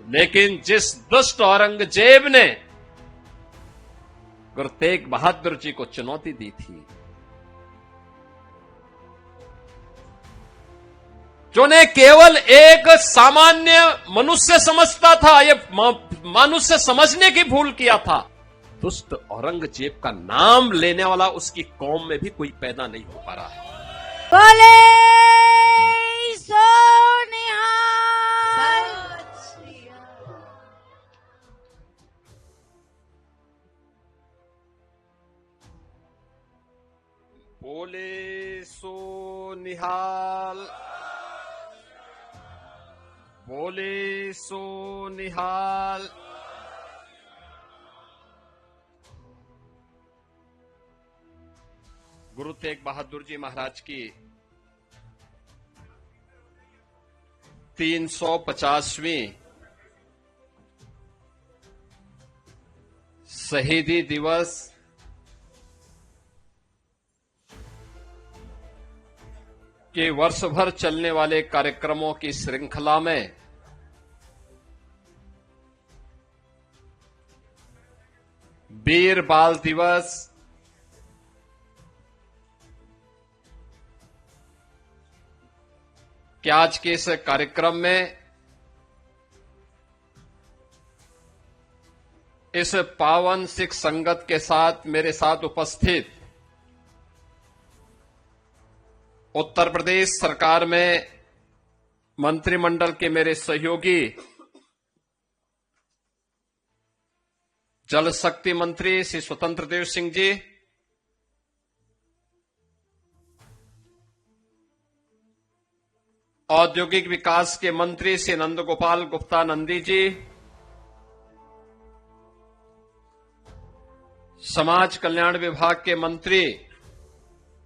लेकिन जिस दुष्ट औरंगजेब ने गुरु तेग बहादुर जी को चुनौती दी थी, जो ने केवल एक सामान्य मनुष्य समझता था, ये मनुष्य समझने की भूल किया था, दुष्ट औरंगजेब का नाम लेने वाला उसकी कौम में भी कोई पैदा नहीं हो पा रहा है। बोले सो निहाल। बोले सो निहाल, बोले सो निहाल। गुरु तेग बहादुर जी महाराज की 350वीं शहीदी दिवस के वर्ष भर चलने वाले कार्यक्रमों की श्रृंखला में वीर बाल दिवस कि आज के इस कार्यक्रम में इस पावन सिख संगत के साथ मेरे साथ उपस्थित उत्तर प्रदेश सरकार में मंत्रिमंडल के मेरे सहयोगी जल शक्ति मंत्री श्री स्वतंत्र देव सिंह जी, औद्योगिक विकास के मंत्री श्री नंद गोपाल गुप्ता नंदी जी, समाज कल्याण विभाग के मंत्री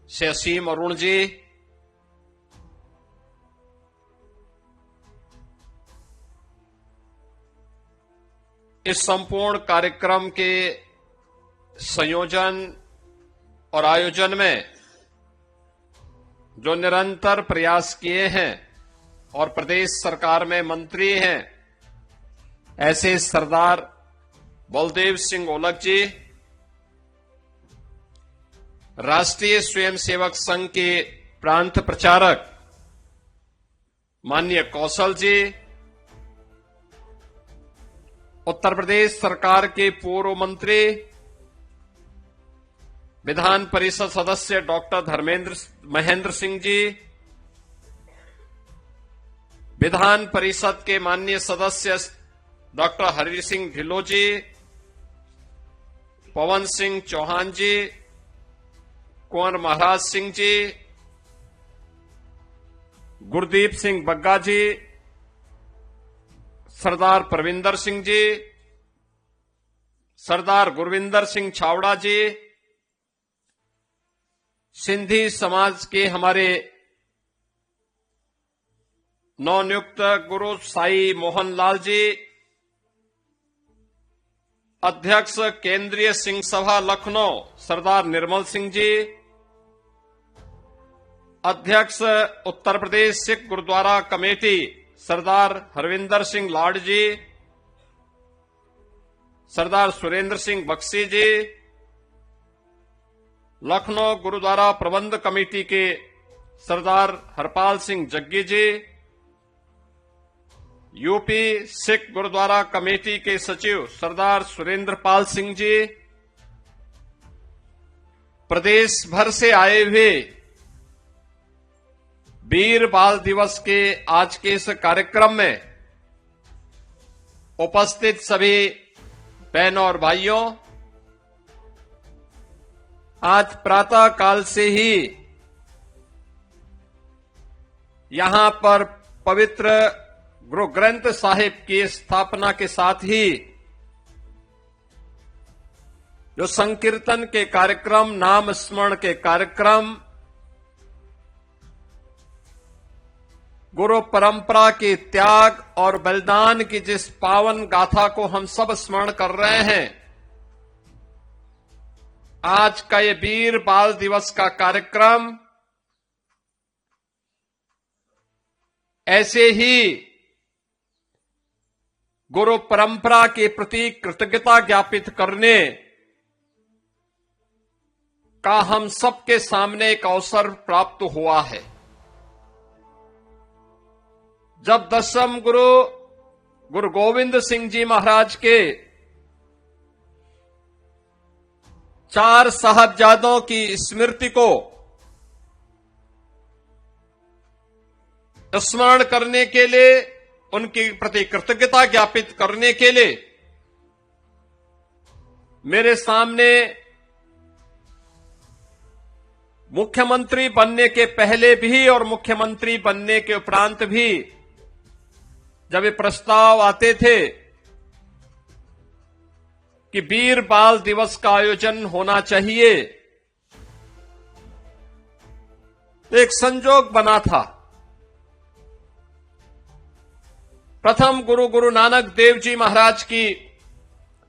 श्री असीम अरुण जी, इस संपूर्ण कार्यक्रम के संयोजन और आयोजन में जो निरंतर प्रयास किए हैं और प्रदेश सरकार में मंत्री हैं, ऐसे सरदार बलदेव सिंह ओलख जी, राष्ट्रीय स्वयंसेवक संघ के प्रांत प्रचारक माननीय कौशल जी, उत्तर प्रदेश सरकार के पूर्व मंत्री विधान परिषद सदस्य डॉक्टर महेंद्र सिंह जी, विधान परिषद के माननीय सदस्य डॉक्टर हरि सिंह ढिल्लों जी, पवन सिंह चौहान जी, कुंवर महाराज सिंह जी, गुरदीप सिंह बग्गा जी, सरदार परविंदर सिंह जी, सरदार गुरविंदर सिंह छावड़ा जी, सिंधी समाज के हमारे नवनियुक्त गुरु साई मोहन लाल जी, अध्यक्ष केंद्रीय सिंह सभा लखनऊ सरदार निर्मल सिंह जी, अध्यक्ष उत्तर प्रदेश सिख गुरुद्वारा कमेटी सरदार हरविंदर सिंह लाड जी, सरदार सुरेंद्र सिंह बख्शी जी, लखनऊ गुरुद्वारा प्रबंध कमेटी के सरदार हरपाल सिंह जग्गी जी, यूपी सिख गुरुद्वारा कमेटी के सचिव सरदार सुरेंद्र पाल सिंह जी, प्रदेश भर से आए हुए वीर बाल दिवस के आज के इस कार्यक्रम में उपस्थित सभी बहनों और भाइयों, आज प्रातः काल से ही यहां पर पवित्र गुरु ग्रंथ साहिब की स्थापना के साथ ही जो संकीर्तन के कार्यक्रम, नाम स्मरण के कार्यक्रम, गुरु परंपरा के त्याग और बलिदान की जिस पावन गाथा को हम सब स्मरण कर रहे हैं, आज का ये वीर बाल दिवस का कार्यक्रम ऐसे ही गुरु परंपरा के प्रति कृतज्ञता ज्ञापित करने का हम सबके सामने एक अवसर प्राप्त हुआ है। जब 10वें गुरु गोविंद सिंह जी महाराज के 4 साहबजादों की स्मृति को स्मरण करने के लिए, उनके प्रति कृतज्ञता ज्ञापित करने के लिए मेरे सामने मुख्यमंत्री बनने के पहले भी और मुख्यमंत्री बनने के उपरांत भी जब ये प्रस्ताव आते थे कि वीर बाल दिवस का आयोजन होना चाहिए, तो एक संजोग बना था। प्रथम गुरु नानक देव जी महाराज की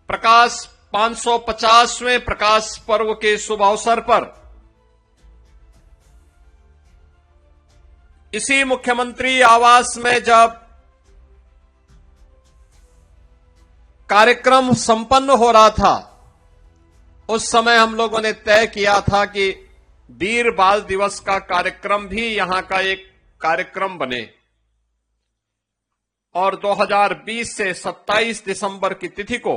प्रकाश 550वें प्रकाश पर्व के शुभ अवसर पर इसी मुख्यमंत्री आवास में जब कार्यक्रम संपन्न हो रहा था, उस समय हम लोगों ने तय किया था कि वीर बाल दिवस का कार्यक्रम भी यहां का एक कार्यक्रम बने और 2020 से 27 दिसंबर की तिथि को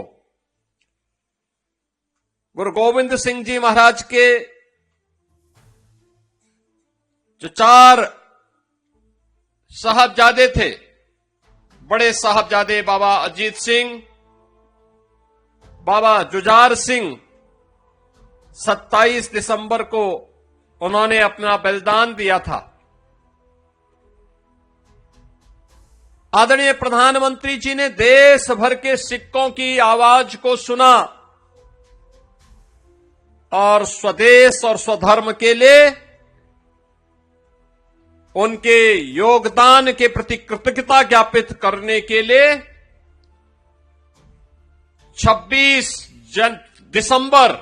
गुरु गोविंद सिंह जी महाराज के जो 4 साहबजादे थे, बड़े साहबजादे बाबा अजीत सिंह, बाबा जुझार सिंह, 27 दिसंबर को उन्होंने अपना बलिदान दिया था। आदरणीय प्रधानमंत्री जी ने देश भर के सिक्कों की आवाज को सुना और स्वदेश और स्वधर्म के लिए उनके योगदान के प्रति कृतज्ञता ज्ञापित करने के लिए 26 दिसंबर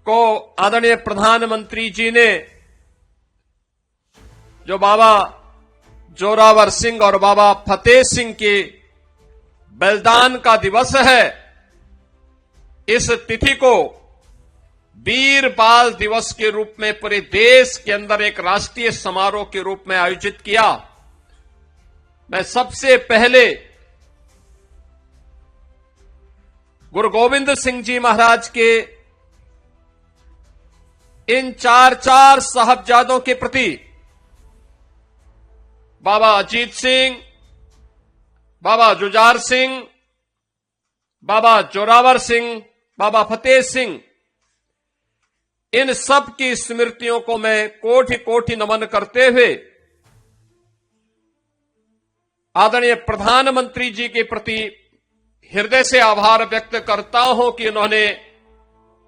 को आदरणीय प्रधानमंत्री जी ने जो बाबा जोरावर सिंह और बाबा फतेह सिंह के बलिदान का दिवस है, इस तिथि को वीर बाल दिवस के रूप में पूरे देश के अंदर एक राष्ट्रीय समारोह के रूप में आयोजित किया। मैं सबसे पहले गुरु गोविंद सिंह जी महाराज के इन 4 साहबजादों के प्रति बाबा अजीत सिंह, बाबा जुझार सिंह, बाबा जोरावर सिंह, बाबा फतेह सिंह, इन सब की स्मृतियों को मैं कोटि कोटि नमन करते हुए आदरणीय प्रधानमंत्री जी के प्रति हृदय से आभार व्यक्त करता हूं कि उन्होंने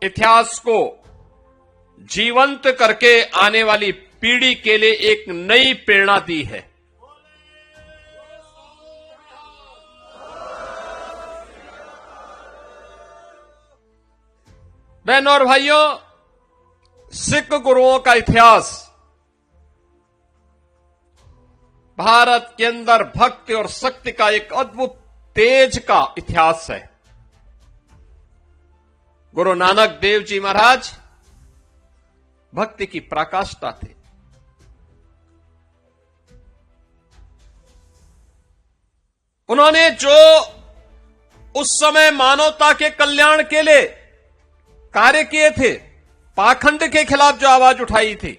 इतिहास को जीवंत करके आने वाली पीढ़ी के लिए एक नई प्रेरणा दी है। बहनों और भाइयों, सिख गुरुओं का इतिहास भारत के अंदर भक्ति और शक्ति का एक अद्भुत तेज का इतिहास है। गुरु नानक देव जी महाराज भक्ति की पराकाष्ठा थे। उन्होंने जो उस समय मानवता के कल्याण के लिए कार्य किए थे, पाखंड के खिलाफ जो आवाज उठाई थी,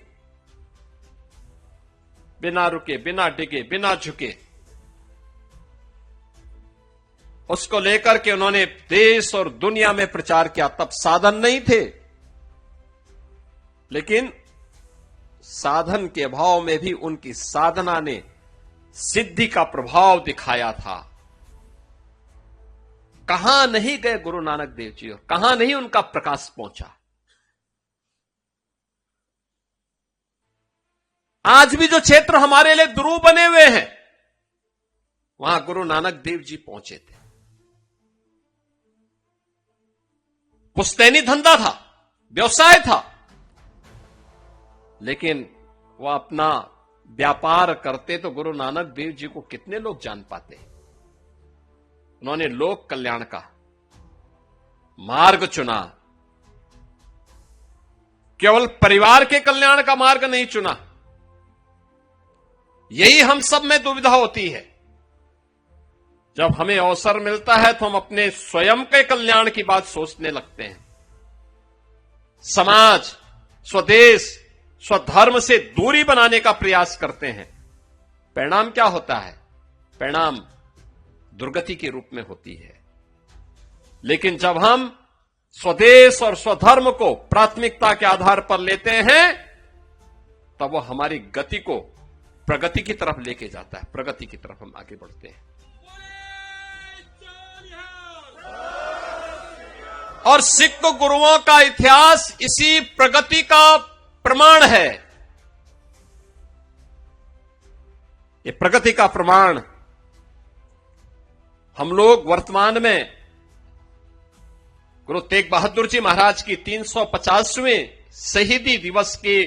बिना रुके, बिना डिगे, बिना झुके, उसको लेकर के उन्होंने देश और दुनिया में प्रचार किया। तब साधन नहीं थे, लेकिन साधन के अभाव में भी उनकी साधना ने सिद्धि का प्रभाव दिखाया था। कहां नहीं गए गुरु नानक देव जी और कहां नहीं उनका प्रकाश पहुंचा। आज भी जो क्षेत्र हमारे लिए दुरूह बने हुए हैं, वहां गुरु नानक देव जी पहुंचे थे। पुश्तैनी धंधा था, व्यवसाय था, लेकिन वह अपना व्यापार करते तो गुरु नानक देव जी को कितने लोग जान पाते। उन्होंने लोक कल्याण का मार्ग चुना, केवल परिवार के कल्याण का मार्ग नहीं चुना। यही हम सब में दुविधा होती है। जब हमें अवसर मिलता है तो हम अपने स्वयं के कल्याण की बात सोचने लगते हैं। समाज, स्वदेश, स्वधर्म से दूरी बनाने का प्रयास करते हैं। परिणाम क्या होता है? परिणाम दुर्गति के रूप में होती है। लेकिन जब हम स्वदेश और स्वधर्म को प्राथमिकता के आधार पर लेते हैं, तब वो हमारी गति को प्रगति की तरफ लेके जाता है। प्रगति की तरफ हम आगे बढ़ते हैं। और सिख गुरुओं का इतिहास इसी प्रगति का प्रमाण है। ये प्रगति का प्रमाण हम लोग वर्तमान में गुरु तेग बहादुर जी महाराज की 350वें शहीदी दिवस के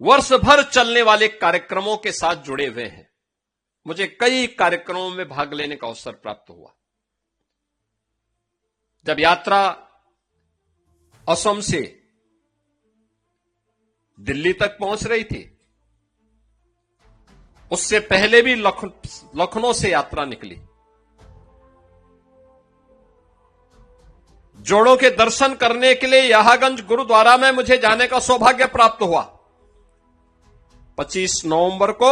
वर्ष भर चलने वाले कार्यक्रमों के साथ जुड़े हुए हैं। मुझे कई कार्यक्रमों में भाग लेने का अवसर प्राप्त हुआ। जब यात्रा असम से दिल्ली तक पहुंच रही थी, उससे पहले भी लखनऊ से यात्रा निकली। जोड़ों के दर्शन करने के लिए यहागंज गुरुद्वारा में मुझे जाने का सौभाग्य प्राप्त हुआ। 25 नवंबर को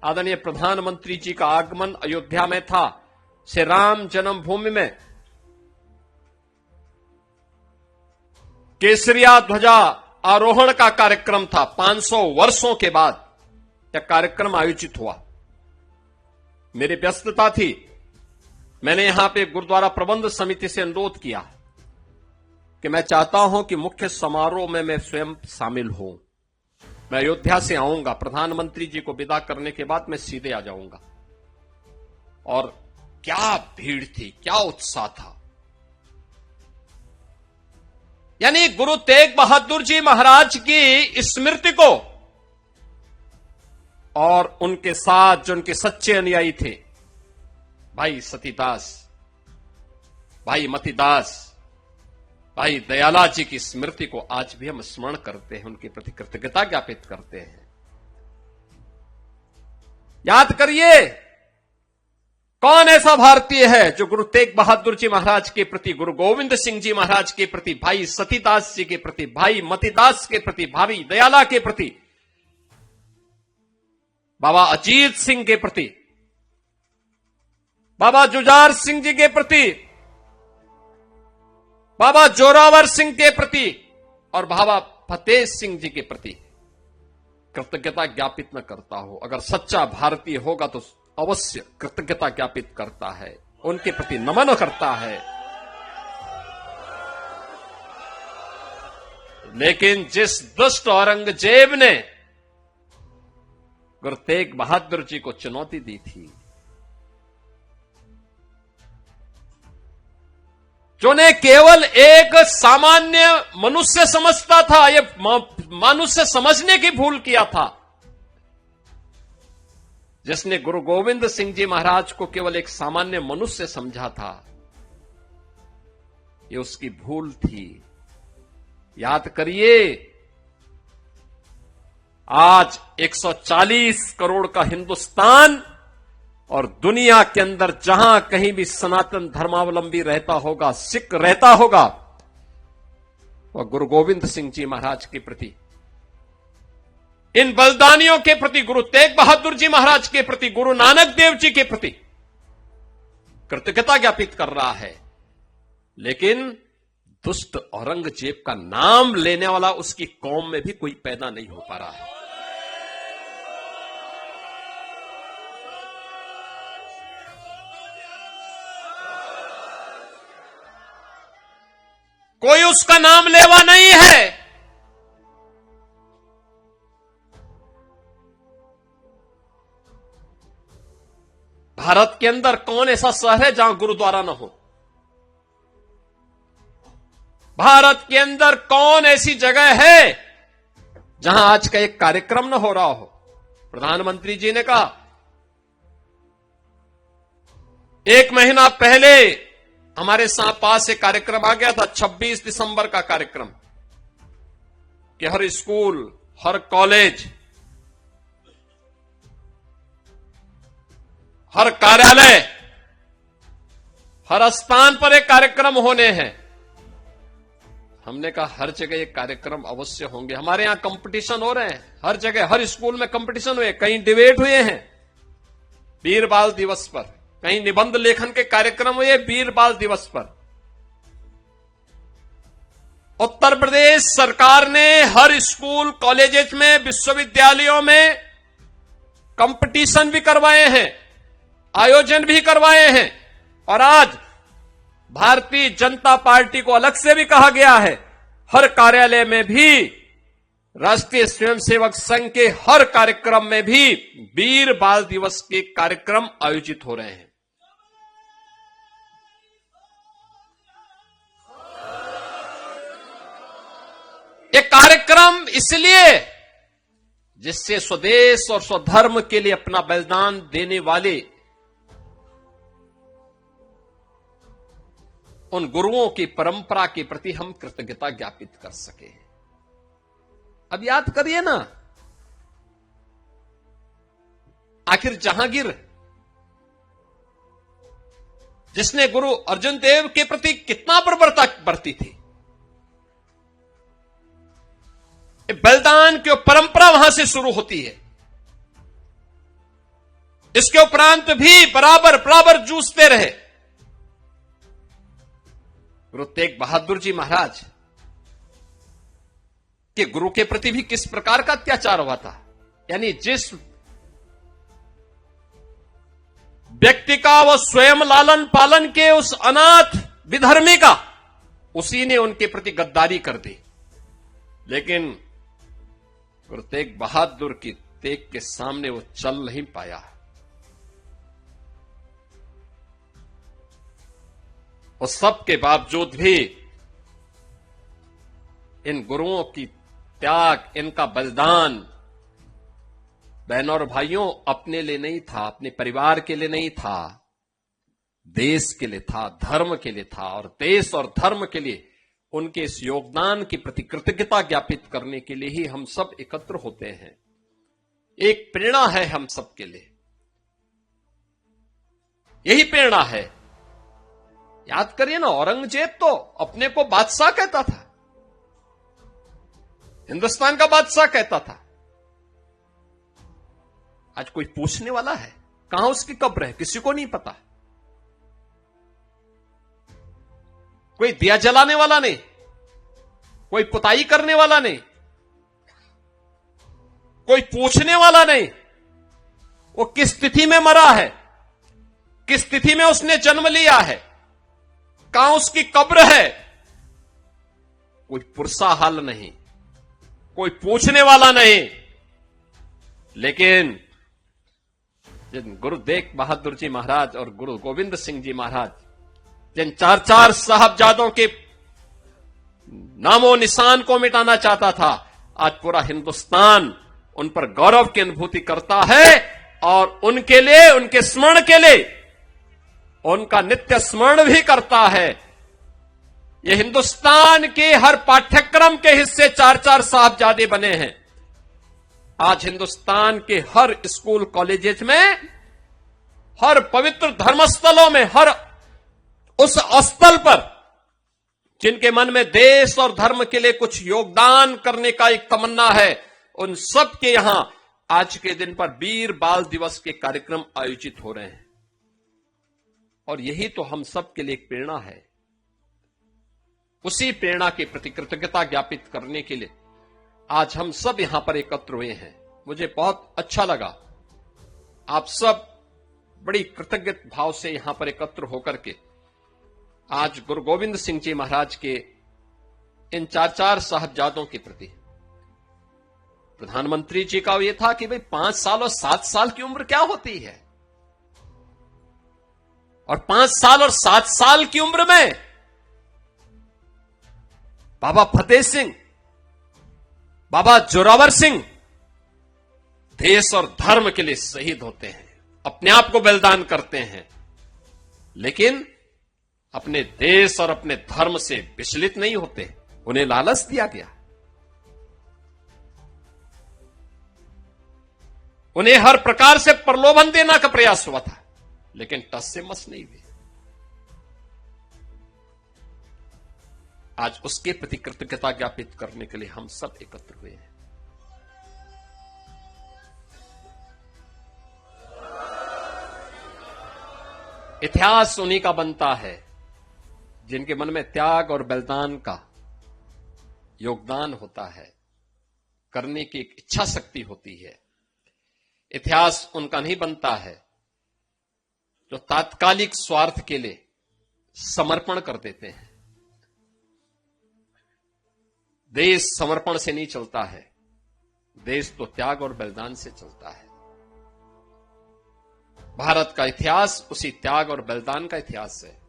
आदरणीय प्रधानमंत्री जी का आगमन अयोध्या में था। श्री राम जन्मभूमि में केसरिया ध्वजा आरोहण का कार्यक्रम था। 500 वर्षों के बाद यह कार्यक्रम आयोजित हुआ। मेरी व्यस्तता थी। मैंने यहां पे गुरुद्वारा प्रबंध समिति से अनुरोध किया कि मैं चाहता हूं कि मुख्य समारोह में मैं स्वयं शामिल हूं। मैं अयोध्या से आऊंगा, प्रधानमंत्री जी को विदा करने के बाद मैं सीधे आ जाऊंगा। और क्या भीड़ थी, क्या उत्साह था। यानी गुरु तेग बहादुर जी महाराज की स्मृति को और उनके साथ जो उनके सच्चे अनुयायी थे, भाई सतीदास, भाई मतीदास, भाई दयाला जी की स्मृति को आज भी हम स्मरण करते हैं, उनके प्रति कृतज्ञता ज्ञापित करते हैं। याद करिए, कौन ऐसा भारतीय है जो गुरु तेग बहादुर जी महाराज के प्रति, गुरु गोविंद सिंह जी महाराज के प्रति, भाई सतीदास जी के प्रति, भाई मतीदास के प्रति, भाई दयाला के प्रति, बाबा अजीत सिंह के प्रति, बाबा जुझार सिंह जी के प्रति, बाबा जोरावर सिंह के प्रति और बाबा फतेह सिंह जी के प्रति कृतज्ञता ज्ञापित न करता हो। अगर सच्चा भारतीय होगा तो अवश्य कृतज्ञता ज्ञापित करता है, उनके प्रति नमन करता है। लेकिन जिस दुष्ट औरंगजेब ने गुरु तेग बहादुर जी को चुनौती दी थी, जो ने केवल एक सामान्य मनुष्य समझता था, ये मनुष्य समझने की भूल किया था, जिसने गुरु गोविंद सिंह जी महाराज को केवल एक सामान्य मनुष्य समझा था, ये उसकी भूल थी। याद करिए, आज 140 करोड़ का हिंदुस्तान और दुनिया के अंदर जहां कहीं भी सनातन धर्मावलंबी रहता होगा, सिख रहता होगा, वह गुरु गोविंद सिंह जी महाराज के प्रति, इन बलिदानियों के प्रति, गुरु तेग बहादुर जी महाराज के प्रति, गुरु नानक देव जी के प्रति कृतज्ञता ज्ञापित कर रहा है। लेकिन दुष्ट औरंगजेब का नाम लेने वाला उसकी कौम में भी कोई पैदा नहीं हो पा रहा है। कोई उसका नाम लेवा नहीं है। भारत के अंदर कौन ऐसा शहर है जहां गुरुद्वारा न हो? भारत के अंदर कौन ऐसी जगह है जहां आज का एक कार्यक्रम न हो रहा हो? प्रधानमंत्री जी ने कहा एक महीना पहले हमारे पास एक कार्यक्रम आ गया था, 26 दिसंबर का कार्यक्रम, कि हर स्कूल, हर कॉलेज, हर कार्यालय, हर स्थान पर एक कार्यक्रम होने हैं। हमने कहा हर जगह ये कार्यक्रम अवश्य होंगे। हमारे यहां कंपटीशन हो रहे हैं, हर जगह, हर स्कूल में कंपटीशन हुए, कहीं डिबेट हुए हैं वीर बाल दिवस पर, कहीं निबंध लेखन के कार्यक्रम हुए वीर बाल दिवस पर। उत्तर प्रदेश सरकार ने हर स्कूल, कॉलेजेस में, विश्वविद्यालयों में कंपटीशन भी करवाए हैं, आयोजन भी करवाए हैं। और आज भारतीय जनता पार्टी को अलग से भी कहा गया है, हर कार्यालय में भी, राष्ट्रीय स्वयंसेवक संघ के हर कार्यक्रम में भी वीर बाल दिवस के कार्यक्रम आयोजित हो रहे हैं। ये कार्यक्रम इसलिए जिससे स्वदेश और स्वधर्म के लिए अपना बलिदान देने वाले उन गुरुओं की परंपरा के प्रति हम कृतज्ञता ज्ञापित कर सके। अब याद करिए ना, आखिर जहांगीर, जिसने गुरु अर्जुन देव के प्रति कितना प्रबलता बरती थी, बलिदान की परंपरा वहां से शुरू होती है। इसके उपरांत भी बराबर जूझते रहे। गुरु तेग बहादुर जी महाराज के गुरु के प्रति भी किस प्रकार का अत्याचार हुआ था। यानी जिस व्यक्ति का वो स्वयं लालन पालन के उस अनाथ विधर्मी का, उसी ने उनके प्रति गद्दारी कर दी। लेकिन गुरु तेग बहादुर की तेग के सामने वो चल नहीं पाया। और सबके बावजूद भी इन गुरुओं की त्याग, इनका बलिदान बहनों और भाइयों अपने लिए नहीं था, अपने परिवार के लिए नहीं था, देश के लिए था, धर्म के लिए था। और देश और धर्म के लिए उनके इस योगदान की प्रति कृतज्ञता ज्ञापित करने के लिए ही हम सब एकत्र होते हैं। एक प्रेरणा है हम सबके लिए, यही प्रेरणा है। याद करिए ना, औरंगजेब तो अपने को बादशाह कहता था, हिंदुस्तान का बादशाह कहता था। आज कोई पूछने वाला है कहां उसकी कब्र है? किसी को नहीं पता। कोई दिया जलाने वाला नहीं, कोई पुताई करने वाला नहीं, कोई पूछने वाला नहीं। वो किस तिथि में मरा है, किस तिथि में उसने जन्म लिया है, कहां उसकी कब्र है, कोई पुरसा हाल नहीं, कोई पूछने वाला नहीं। लेकिन जिन गुरु तेग बहादुर जी महाराज और गुरु गोविंद सिंह जी महाराज, जिन चार साहबजादों के नामो निशान को मिटाना चाहता था, आज पूरा हिंदुस्तान उन पर गौरव की अनुभूति करता है। और उनके लिए, उनके स्मरण के लिए उनका नित्य स्मरण भी करता है। ये हिंदुस्तान के हर पाठ्यक्रम के हिस्से चार साहबजादे बने हैं। आज हिंदुस्तान के हर स्कूल, कॉलेजेस में, हर पवित्र धर्मस्थलों में, हर उस स्थल पर जिनके मन में देश और धर्म के लिए कुछ योगदान करने का एक तमन्ना है, उन सब के यहां आज के दिन पर वीर बाल दिवस के कार्यक्रम आयोजित हो रहे हैं। और यही तो हम सब के लिए एक प्रेरणा है। उसी प्रेरणा के प्रति कृतज्ञता ज्ञापित करने के लिए आज हम सब यहां पर एकत्र हुए हैं। मुझे बहुत अच्छा लगा, आप सब बड़ी कृतज्ञ भाव से यहां पर एकत्र होकर के आज गुरु गोविंद सिंह जी महाराज के इन चार साहबजादों के प्रति, प्रधानमंत्री जी का यह था कि भाई 5 साल और 7 साल की उम्र क्या होती है, और 5 साल और 7 साल की उम्र में बाबा फतेह सिंह, बाबा जोरावर सिंह देश और धर्म के लिए शहीद होते हैं, अपने आप को बलिदान करते हैं। लेकिन अपने देश और अपने धर्म से विचलित नहीं होते। उन्हें लालच दिया गया, उन्हें हर प्रकार से प्रलोभन देने का प्रयास हुआ था, लेकिन टस से मस नहीं हुए। आज उसके प्रति कृतज्ञता ज्ञापित करने के लिए हम सब एकत्र हुए हैं। इतिहास उन्हीं का बनता है जिनके मन में त्याग और बलिदान का योगदान होता है, करने की एक इच्छा शक्ति होती है। इतिहास उनका नहीं बनता है जो तात्कालिक स्वार्थ के लिए समर्पण कर देते हैं। देश समर्पण से नहीं चलता है, देश तो त्याग और बलिदान से चलता है। भारत का इतिहास उसी त्याग और बलिदान का इतिहास है।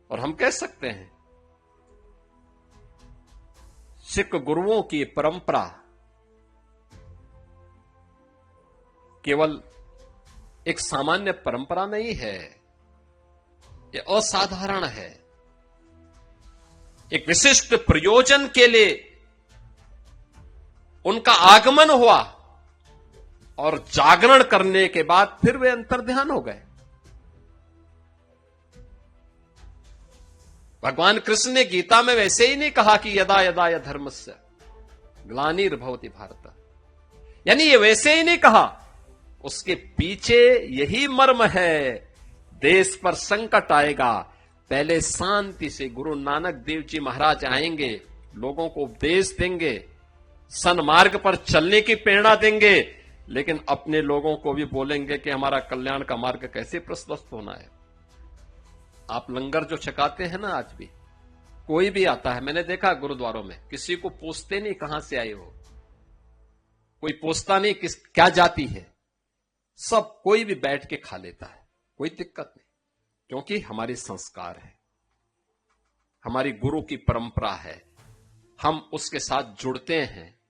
और हम कह सकते हैं सिख गुरुओं की परंपरा केवल एक सामान्य परंपरा नहीं है, यह असाधारण है। एक विशिष्ट प्रयोजन के लिए उनका आगमन हुआ और जागरण करने के बाद फिर वे अंतर्ध्यान हो गए। भगवान कृष्ण ने गीता में वैसे ही नहीं कहा कि यदा यदा य धर्मस्य ग्लानिर्भवति भारत, यानी ये वैसे ही नहीं कहा। उसके पीछे यही मर्म है, देश पर संकट आएगा, पहले शांति से गुरु नानक देव जी महाराज आएंगे, लोगों को उपदेश देंगे, सन्मार्ग पर चलने की प्रेरणा देंगे, लेकिन अपने लोगों को भी बोलेंगे कि हमारा कल्याण का मार्ग कैसे प्रशस्त होना है। आप लंगर जो छकाते हैं ना, आज भी कोई भी आता है, मैंने देखा गुरुद्वारों में, किसी को पूछते नहीं कहां से आए हो, कोई पूछता नहीं किस क्या जाति है, सब कोई भी बैठ के खा लेता है, कोई दिक्कत नहीं, क्योंकि हमारे संस्कार है, हमारी गुरु की परंपरा है, हम उसके साथ जुड़ते हैं।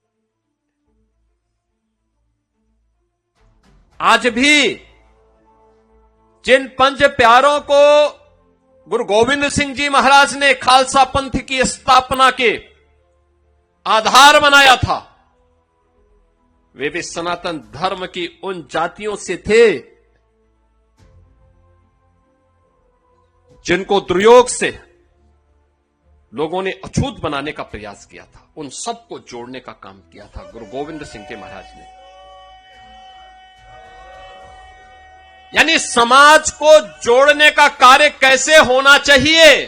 आज भी जिन पंच प्यारों को गुरु गोविंद सिंह जी महाराज ने खालसा पंथ की स्थापना के आधार बनाया था, वे भी सनातन धर्म की उन जातियों से थे जिनको दुर्योग से लोगों ने अछूत बनाने का प्रयास किया था। उन सबको जोड़ने का काम किया था गुरु गोविंद सिंह जी महाराज ने। यानी समाज को जोड़ने का कार्य कैसे होना चाहिए,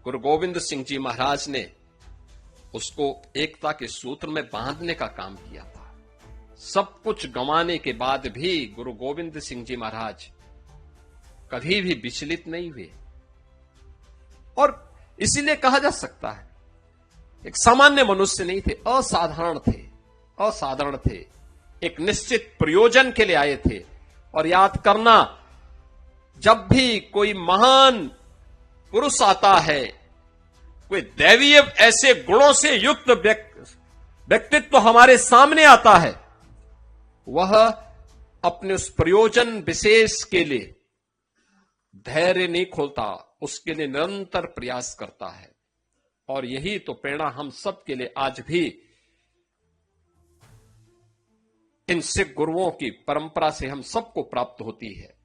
गुरु गोविंद सिंह जी महाराज ने उसको एकता के सूत्र में बांधने का काम किया था। सब कुछ गंवाने के बाद भी गुरु गोविंद सिंह जी महाराज कभी भी विचलित नहीं हुए, और इसीलिए कहा जा सकता है एक सामान्य मनुष्य नहीं थे, असाधारण थे, एक निश्चित प्रयोजन के लिए आए थे। और याद करना, जब भी कोई महान पुरुष आता है, कोई दैवीय ऐसे गुणों से युक्त व्यक्तित्व हमारे सामने आता है, वह अपने उस प्रयोजन विशेष के लिए धैर्य नहीं खोलता, उसके लिए निरंतर प्रयास करता है। और यही तो प्रेरणा हम सब के लिए आज भी इन सिख गुरुओं की परंपरा से हम सबको प्राप्त होती है।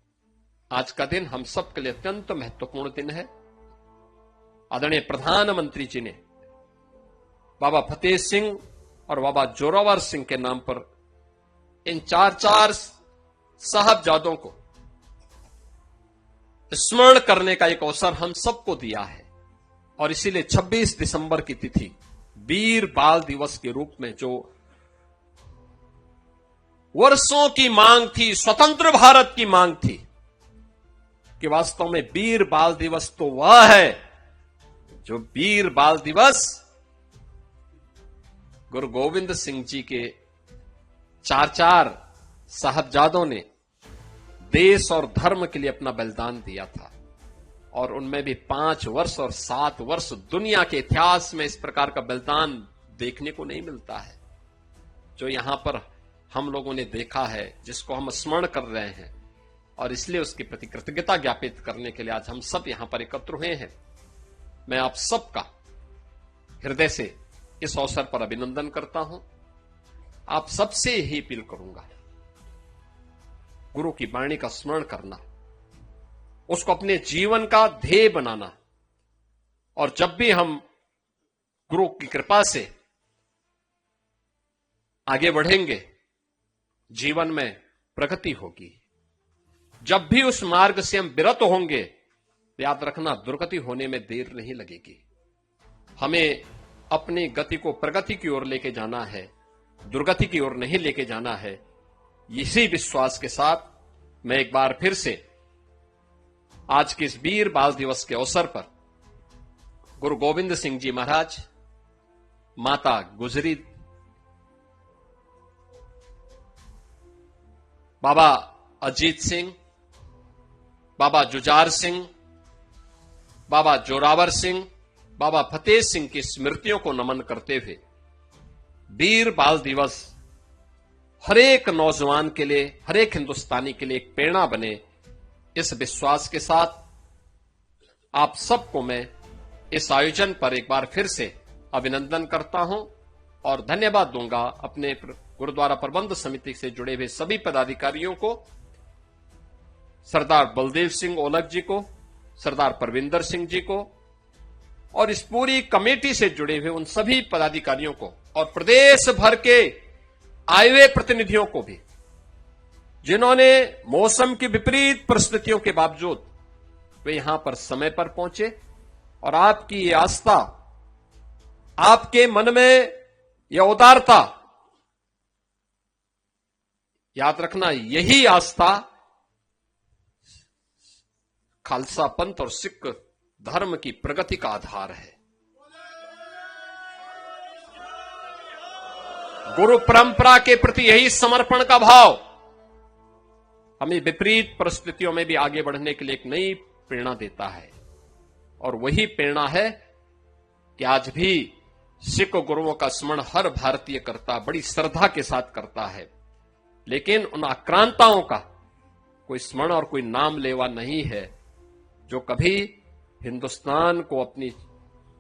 आज का दिन हम सब के लिए अत्यंत महत्वपूर्ण दिन है। आदरणीय प्रधानमंत्री जी ने बाबा फतेह सिंह और बाबा जोरावर सिंह के नाम पर इन चार साहबजादों को स्मरण करने का एक अवसर हम सबको दिया है। और इसीलिए 26 दिसंबर की तिथि वीर बाल दिवस के रूप में, जो वर्षों की मांग थी, स्वतंत्र भारत की मांग थी कि वास्तव में वीर बाल दिवस तो वह है जो वीर बाल दिवस गुरु गोविंद सिंह जी के चार साहबजादों ने देश और धर्म के लिए अपना बलिदान दिया था। और उनमें भी 5 वर्ष और 7 वर्ष, दुनिया के इतिहास में इस प्रकार का बलिदान देखने को नहीं मिलता है, जो यहां पर हम लोगों ने देखा है, जिसको हम स्मरण कर रहे हैं, और इसलिए उसके प्रति कृतज्ञता ज्ञापित करने के लिए आज हम सब यहां पर एकत्र हुए हैं। मैं आप सबका हृदय से इस अवसर पर अभिनंदन करता हूं। आप सबसे यही अपील करूंगा, गुरु की वाणी का स्मरण करना, उसको अपने जीवन का ध्येय बनाना, और जब भी हम गुरु की कृपा से आगे बढ़ेंगे, जीवन में प्रगति होगी। जब भी उस मार्ग से हम विरत होंगे, याद रखना दुर्गति होने में देर नहीं लगेगी। हमें अपनी गति को प्रगति की ओर लेके जाना है, दुर्गति की ओर नहीं लेके जाना है। इसी विश्वास के साथ मैं एक बार फिर से आज के इस वीर बाल दिवस के अवसर पर गुरु गोविंद सिंह जी महाराज, माता गुजरी, बाबा अजीत सिंह, बाबा जुझार सिंह, बाबा जोरावर सिंह, बाबा फतेह सिंह की स्मृतियों को नमन करते हुए वीर बाल दिवस हर एक नौजवान के लिए, हर एक हिंदुस्तानी के लिए एक प्रेरणा बने, इस विश्वास के साथ आप सबको मैं इस आयोजन पर एक बार फिर से अभिनंदन करता हूं और धन्यवाद दूंगा अपने गुरुद्वारा प्रबंध समिति से जुड़े हुए सभी पदाधिकारियों को, सरदार बलदेव सिंह ओलख जी को, सरदार परविंदर सिंह जी को, और इस पूरी कमेटी से जुड़े हुए उन सभी पदाधिकारियों को, और प्रदेश भर के आए हुए प्रतिनिधियों को भी, जिन्होंने मौसम की विपरीत परिस्थितियों के बावजूद वे यहां पर समय पर पहुंचे, और आपकी ये आस्था, आपके मन में यह उदारता, याद रखना यही आस्था खालसा पंथ और सिख धर्म की प्रगति का आधार है। गुरु परंपरा के प्रति यही समर्पण का भाव हमें विपरीत परिस्थितियों में भी आगे बढ़ने के लिए एक नई प्रेरणा देता है, और वही प्रेरणा है कि आज भी सिख गुरुओं का स्मरण हर भारतीय करता, बड़ी श्रद्धा के साथ करता है, लेकिन उन आक्रांताओं का कोई स्मरण और कोई नाम लेवा नहीं है, जो कभी हिंदुस्तान को अपनी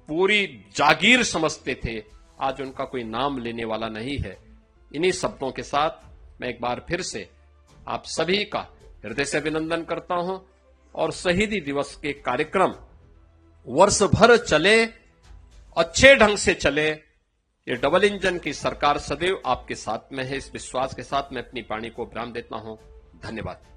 पूरी जागीर समझते थे, आज उनका कोई नाम लेने वाला नहीं है। इन्हीं शब्दों के साथ मैं एक बार फिर से आप सभी का हृदय से अभिनंदन करता हूं, और शहीदी दिवस के कार्यक्रम वर्ष भर चले, अच्छे ढंग से चले। ये डबल इंजन की सरकार सदैव आपके साथ में है, इस विश्वास के साथ मैं अपनी वाणी को विराम देता हूं। धन्यवाद।